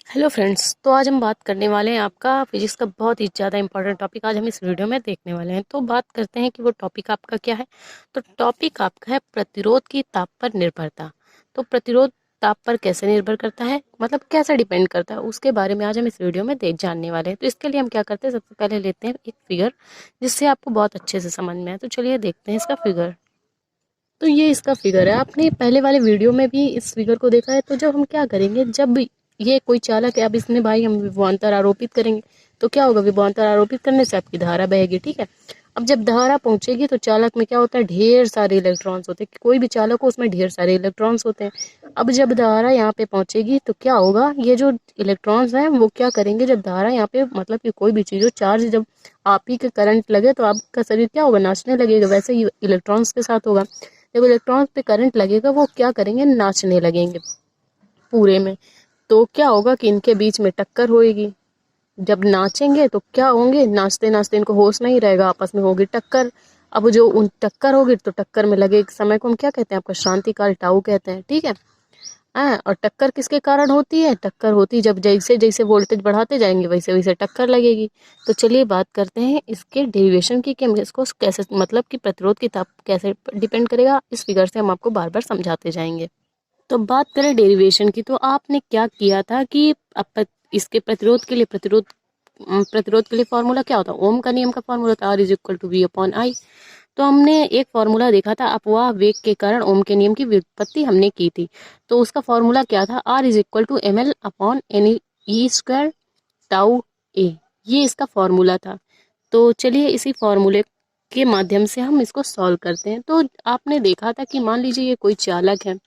Hello friends. तो आज हम बात करने वाले हैं आपका फिजिक्स का बहुत ही ज़्यादा इंपॉर्टेंट टॉपिक आज हम इस वीडियो में देखने वाले हैं। तो बात करते हैं कि वो टॉपिक आपका क्या है। तो टॉपिक आपका है प्रतिरोध की ताप पर निर्भरता। तो प्रतिरोध ताप पर कैसे निर्भर करता है, मतलब कैसे डिपेंड करता है, उसके बारे में आज हम इस वीडियो में देख जानने वाले हैं। तो इसके लिए हम क्या करते हैं, सबसे पहले लेते हैं एक फिगर जिससे आपको बहुत अच्छे से समझ में आए। तो चलिए देखते हैं इसका फिगर। तो ये इसका फिगर है, आपने पहले वाले वीडियो में भी इस फिगर को देखा है। तो जब हम क्या करेंगे, जब ये कोई चालक है, अब इसमें भाई हम विभवांतर आरोपित करेंगे तो क्या होगा, विभवांतर आरोपित करने से आपकी धारा बहेगी, ठीक है। अब जब धारा पहुंचेगी तो चालक में क्या होता है, ढेर सारे इलेक्ट्रॉन्स होते हैं। कोई भी चालक हो उसमें ढेर सारे इलेक्ट्रॉन्स होते हैं। अब जब धारा यहाँ पे पहुंचेगी तो क्या होगा, ये जो इलेक्ट्रॉन्स हैं वो क्या करेंगे, जब धारा यहाँ पे मतलब कि कोई भी चीज हो, चार्ज जब आप ही के करंट लगे तो आपका शरीर क्या होगा, नाचने लगेगा। वैसे ही इलेक्ट्रॉन्स के साथ होगा, जब इलेक्ट्रॉन्स पे करंट लगेगा वो क्या करेंगे, नाचने लगेंगे पूरे में। तो क्या होगा कि इनके बीच में टक्कर होएगी। जब नाचेंगे तो क्या होंगे, नाचते नाचते इनको होश नहीं रहेगा, आपस में होगी टक्कर। अब जो उन टक्कर होगी तो टक्कर में लगे समय को हम क्या कहते हैं, आपका शांति काल टाउ कहते हैं, ठीक है। हाँ, और टक्कर किसके कारण होती है, टक्कर होती जब जैसे जैसे वोल्टेज बढ़ाते जाएंगे वैसे वैसे टक्कर लगेगी। तो चलिए बात करते हैं इसके डेरिवेशन की कि हम इसको कैसे, मतलब कि प्रतिरोध की ताप कैसे डिपेंड करेगा। इस फिगर से हम आपको बार बार समझाते जाएंगे। तो बात करें डेरिवेशन की, तो आपने क्या किया था कि इसके प्रतिरोध के लिए प्रतिरोध के लिए फॉर्मूला क्या होता है, ओम का नियम का फॉर्मूला था R is equal to V upon I. तो हमने एक फॉर्मूला देखा था, अपवाह वेग के कारण ओम के नियम की व्युत्पत्ति हमने की थी। तो उसका फॉर्मूला क्या था, R is equal to M L upon N E square tau A. ये इसका फॉर्मूला था। तो चलिए इसी फॉर्मूले के माध्यम से हम इसको सॉल्व करते हैं। तो आपने देखा था कि मान लीजिए ये कोई चालक है,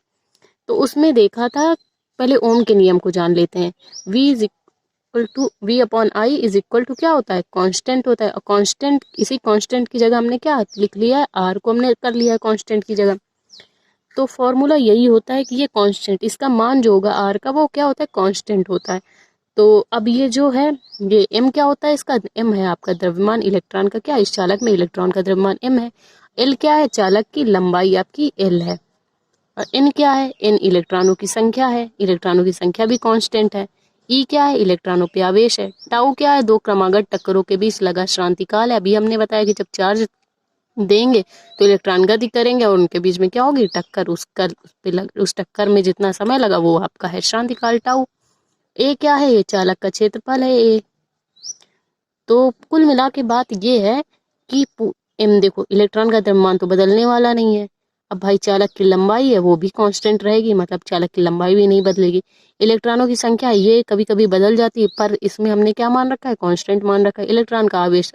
तो उसमें देखा था, पहले ओम के नियम को जान लेते हैं। v is equal to V upon I is equal to क्या होता है, कांस्टेंट होता है। और कांस्टेंट, इसी कांस्टेंट की जगह हमने क्या लिख लिया है, आर को हमने कर लिया है कांस्टेंट की जगह। तो फॉर्मूला यही होता है कि ये कांस्टेंट, इसका मान जो होगा आर का, वो क्या होता है, कांस्टेंट होता है। तो अब ये जो है, ये एम क्या होता है, इसका एम है आपका द्रव्यमान इलेक्ट्रॉन का, क्या इस चालक में इलेक्ट्रॉन का द्रव्यमान एम है। एल क्या है, चालक की लंबाई आपकी एल है। और एन क्या है, एन इलेक्ट्रॉनों की संख्या है, इलेक्ट्रॉनों की संख्या भी कांस्टेंट है। ई क्या है, इलेक्ट्रॉनों पे आवेश है। टाउ क्या है, दो क्रमागत टक्करों के बीच लगा श्रांति काल है। अभी हमने बताया कि जब चार्ज देंगे तो इलेक्ट्रॉन गति करेंगे और उनके बीच में क्या होगी, टक्कर। उस टक्कर में जितना समय लगा वो आपका है श्रांति काल टाउ। ए क्या है, ये चालक का क्षेत्रफल है ए। तो कुल मिला के बात ये है कि एम देखो, इलेक्ट्रॉन का द्रव्यमान तो बदलने वाला नहीं है। अब भाई चालक की लंबाई है वो भी कांस्टेंट रहेगी, मतलब चालक की लंबाई भी नहीं बदलेगी। इलेक्ट्रॉनों की संख्या ये कभी कभी बदल जाती है, पर इसमें हमने क्या मान रखा है, कांस्टेंट मान रखा है। इलेक्ट्रॉन का आवेश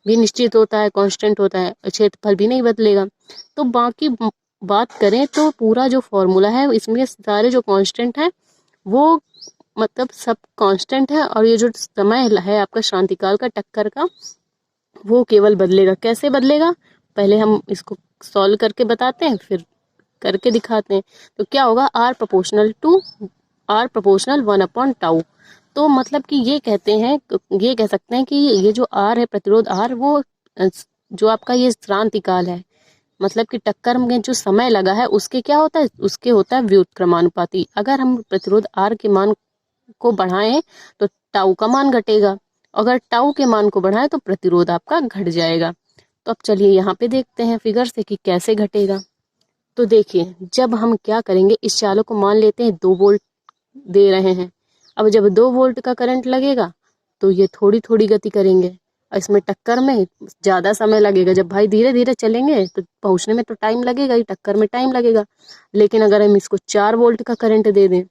भी निश्चित होता है, कांस्टेंट होता है, क्षेत्रफल भी नहीं बदलेगा। तो बाकी बात करें तो पूरा जो फॉर्मूला है इसमें सारे जो कांस्टेंट है वो, मतलब सब कांस्टेंट है। और ये जो समय है आपका शांतिकाल का टक्कर का, वो केवल बदलेगा। कैसे बदलेगा, पहले हम इसको सॉल्व करके बताते हैं, फिर करके दिखाते हैं। तो क्या होगा, R proportional one upon tau. तो मतलब कि ये कहते हैं, ये कह सकते हैं कि ये जो आर है, प्रतिरोध आर, वो जो आपका ये क्रांतिकाल है, मतलब कि टक्कर में जो समय लगा है उसके क्या होता है, उसके होता है व्युत्क्रमानुपाती। अगर हम प्रतिरोध आर के मान को बढ़ाएं तो टाउ का मान घटेगा, अगर टाउ के मान को बढ़ाएं तो प्रतिरोध आपका घट जाएगा। तो अब चलिए यहाँ पे देखते हैं फिगर से कि कैसे घटेगा। तो देखिए, जब हम क्या करेंगे, इस चालक को मान लेते हैं 2 वोल्ट दे रहे हैं। अब जब 2 वोल्ट का करंट लगेगा तो ये थोड़ी थोड़ी गति करेंगे और इसमें टक्कर में ज्यादा समय लगेगा। जब भाई धीरे धीरे चलेंगे तो पहुंचने में तो टाइम लगेगा ही, टक्कर में टाइम लगेगा। लेकिन अगर हम इसको 4 वोल्ट का करंट दे दें,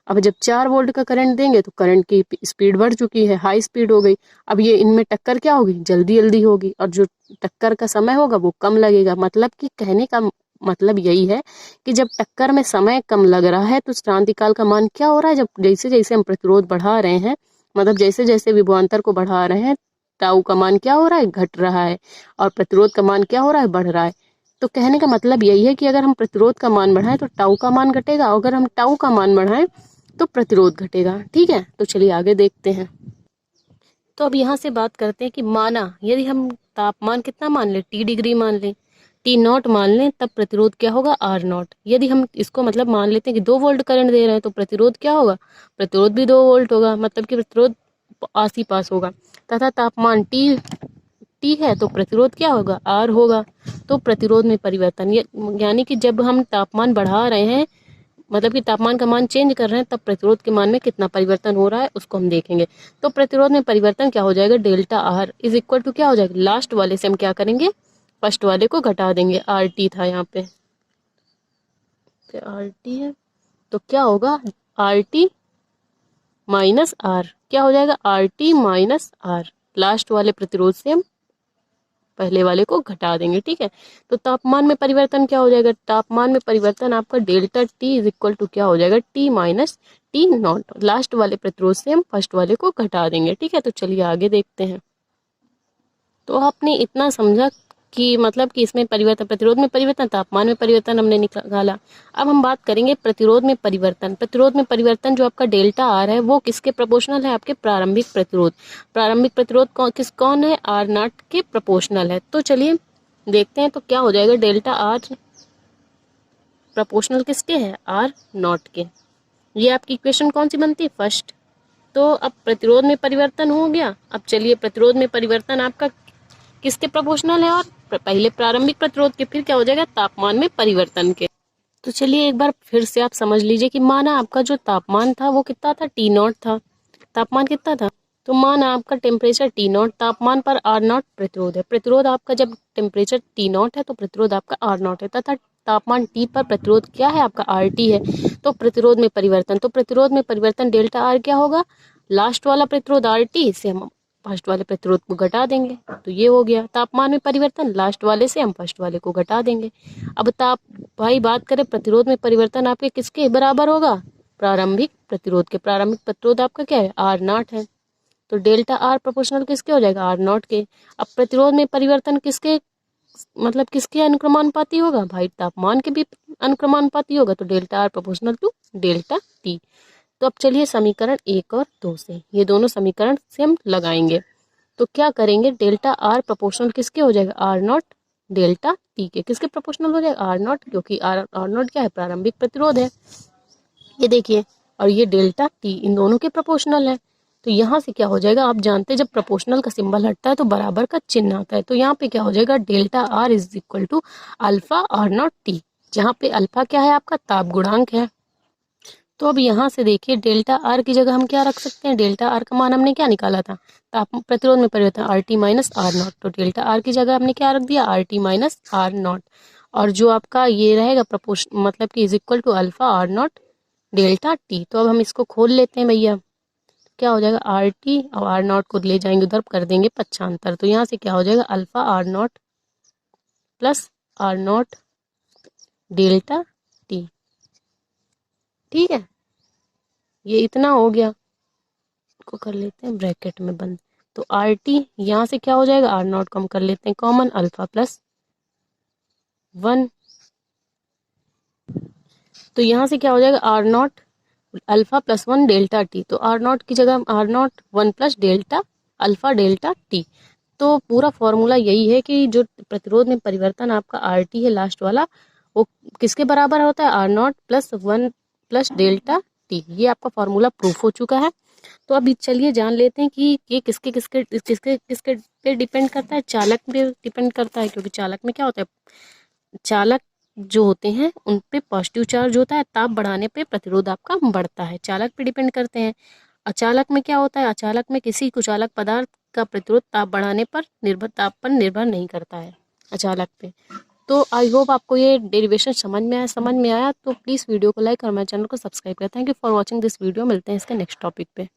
अब जब 4 वोल्ट का करंट देंगे तो करंट की स्पीड बढ़ चुकी है, हाई स्पीड हो गई। अब ये इनमें टक्कर क्या होगी, जल्दी जल्दी होगी, और जो टक्कर का समय होगा वो कम लगेगा। मतलब कि कहने का मतलब यही है कि जब टक्कर में समय कम लग रहा है तो क्रांतिकाल का मान क्या हो रहा है, जब जैसे जैसे हम प्रतिरोध बढ़ा रहे हैं, मतलब जैसे जैसे विभवांतर को बढ़ा रहे हैं, टाउ का मान क्या हो रहा है, घट रहा है, और प्रतिरोध का मान क्या हो रहा है, बढ़ रहा है। तो कहने का मतलब यही है कि अगर हम प्रतिरोध का मान बढ़ाएं तो टाउ का मान घटेगा, और अगर हम टाउ का मान बढ़ाएं तो प्रतिरोध घटेगा, ठीक है। तो चलिए आगे देखते हैं। तो अब यहाँ से बात करते हैं कि माना यदि हम तापमान कितना मान ले, T डिग्री मान लें, टी नॉट मान लें तब प्रतिरोध क्या होगा, आर नॉट। यदि हम इसको मतलब मान लेते हैं कि 2 वोल्ट करंट दे रहे हैं तो प्रतिरोध क्या होगा, प्रतिरोध भी 2 वोल्ट होगा, मतलब कि प्रतिरोध आस ही पास होगा। तथा तापमान टी है तो प्रतिरोध क्या होगा, आर होगा। तो प्रतिरोध में परिवर्तन, यानी कि जब हम तापमान बढ़ा रहे हैं, मतलब कि तापमान का मान चेंज कर रहे हैं, तब प्रतिरोध के मान में कितना परिवर्तन हो रहा है उसको हम देखेंगे। तो प्रतिरोध में परिवर्तन क्या हो जाएगा, delta R is equal to क्या हो जाएगा, लास्ट वाले से हम क्या करेंगे, फर्स्ट वाले को घटा देंगे। आर टी था यहाँ पे आर टी है तो क्या होगा, आर टी माइनस आर, क्या हो जाएगा, R T minus R. Last वाले प्रतिरोध से हम पहले वाले को घटा देंगे, ठीक है। तो तापमान में परिवर्तन क्या हो जाएगा, तापमान में परिवर्तन आपका delta T is equal to क्या हो जाएगा, T minus T not. Last वाले प्रतिरोध से हम फर्स्ट वाले को घटा देंगे, ठीक है। तो चलिए आगे देखते हैं। तो आपने इतना समझा कि मतलब कि इसमें परिवर्तन, प्रतिरोध में परिवर्तन, तापमान में परिवर्तन हमने निकाला। अब हम बात करेंगे प्रतिरोध में परिवर्तन। प्रतिरोध में परिवर्तन जो आपका डेल्टा आर है वो किसके प्रोपोर्शनल है, आपके प्रारंभिक प्रतिरोध। प्रारंभिक प्रतिरोध कौन है, आर नॉट के प्रोपोर्शनल है। तो चलिए देखते हैं तो क्या हो जाएगा, डेल्टा आर प्रोपोर्शनल किसके है, आर नॉट के। ये आपकी इक्वेशन कौन सी बनती है, फर्स्ट। तो अब प्रतिरोध में परिवर्तन हो गया। अब चलिए प्रतिरोध में परिवर्तन आपका किसके प्रोपोर्शनल है, और पहले प्रारंभिक प्रतिरोध के, फिर क्या हो जाएगा तापमान में परिवर्तन के। तो चलिए एक बार फिर से आप समझ लीजिए कि माना आपका जो तापमान था वो कितना था, टी नॉट था। तापमान कितना था, तो माना आपका टेम्परेचर टी नॉट, तापमान पर आर नॉट प्रतिरोध है। प्रतिरोध आपका जब टेम्परेचर टी नॉट है तो प्रतिरोध आपका आर नॉट है, तथा तापमान टी पर प्रतिरोध क्या है आपका, आर टी है। तो प्रतिरोध में परिवर्तन, तो प्रतिरोध में परिवर्तन डेल्टा आर क्या होगा, लास्ट वाला प्रतिरोध आर टी से हम फर्स्ट वाले प्रतिरोध को घटा देंगे। तो ये हो गया तापमान में परिवर्तन, लास्ट वाले से हम फर्स्ट वाले को घटा देंगे। अब भाई बात करें प्रतिरोध में परिवर्तन आपके किसके बराबर होगा, प्रारंभिक प्रतिरोध के। प्रारंभिक प्रतिरोध आपका क्या है, आर नॉट है। तो डेल्टा आर प्रोपोर्शनल किसके हो जाएगा, आर नॉट के। अब प्रतिरोध में परिवर्तन किसके, मतलब किसके अनुक्रमानुपाती होगा, भाई तापमान के भी अनुक्रमानुपाती होगा। तो delta R proportional to delta T. तो अब चलिए समीकरण 1 और 2 से, ये दोनों समीकरण से हम लगाएंगे। तो क्या करेंगे, डेल्टा आर प्रोपोर्शनल किसके हो जाएगा, आर नॉट डेल्टा टी के। किसके प्रोपोर्शनल हो जाएगा, आर नॉट, क्योंकि आर नॉट क्या है, प्रारंभिक प्रतिरोध है, ये देखिए। और ये डेल्टा टी इन दोनों के प्रोपोर्शनल है। तो यहाँ से क्या हो जाएगा, आप जानते हैं जब प्रोपोर्शनल का सिंबल हटता है तो बराबर का चिन्ह आता है। तो यहाँ पे क्या हो जाएगा, delta R is equal to alpha R not T, जहाँ पे अल्फा क्या है, आपका ताप गुणांक है। तो अब यहाँ से देखिए डेल्टा आर की जगह हम क्या रख सकते हैं, डेल्टा आर का मान हमने क्या निकाला था, ताप प्रतिरोध में परिवर्तन R T minus R not. तो डेल्टा आर की जगह हमने क्या रख दिया, R T minus R not. और जो आपका ये रहेगा प्रोपोर्शन, मतलब कि is equal to alpha R not delta T. तो अब हम इसको खोल लेते हैं भैया, क्या हो जाएगा, आर टी और आर नॉट को ले जाएंगे उधर, कर देंगे पक्षांतर। तो यहाँ से क्या हो जाएगा, alpha R not plus R not delta T, ठीक है। ये इतना हो गया, को कर लेते हैं ब्रैकेट में बंद। तो आर टी यहाँ से क्या हो जाएगा, आर नॉट को हम कर लेते हैं कॉमन, अल्फा प्लस 1। तो यहाँ से क्या हो जाएगा, R not alpha plus 1 delta T. तो आर नॉट की जगह R not 1 plus delta alpha delta T. तो पूरा फॉर्मूला यही है कि जो प्रतिरोध में परिवर्तन आपका आर टी है लास्ट वाला, वो किसके बराबर होता है, R not plus 1 plus delta T. ये आपका फॉर्मूला प्रूफ हो चुका है। तो अभी चलिए जान लेते हैं कि ये किसके किसके किसके किसके पे डिपेंड करता है, चालक पे डिपेंड करता है। क्योंकि चालक में क्या होता है, चालक जो होते हैं उन पे पॉजिटिव चार्ज होता है, ताप बढ़ाने पे प्रतिरोध आपका बढ़ता है, चालक पे डिपेंड करते हैं। अचालक में क्या होता है, अचालक में किसी कुचालक पदार्थ का प्रतिरोध ताप बढ़ाने पर निर्भर, ताप पर निर्भर नहीं करता है अचालक पे। तो आई होप आपको ये डेरिवेशन समझ में आया। तो प्लीज़ वीडियो को लाइक और मेरे चैनल को सब्सक्राइब करें। Thank you for watching this video. मिलते हैं इसके नेक्स्ट टॉपिक पे।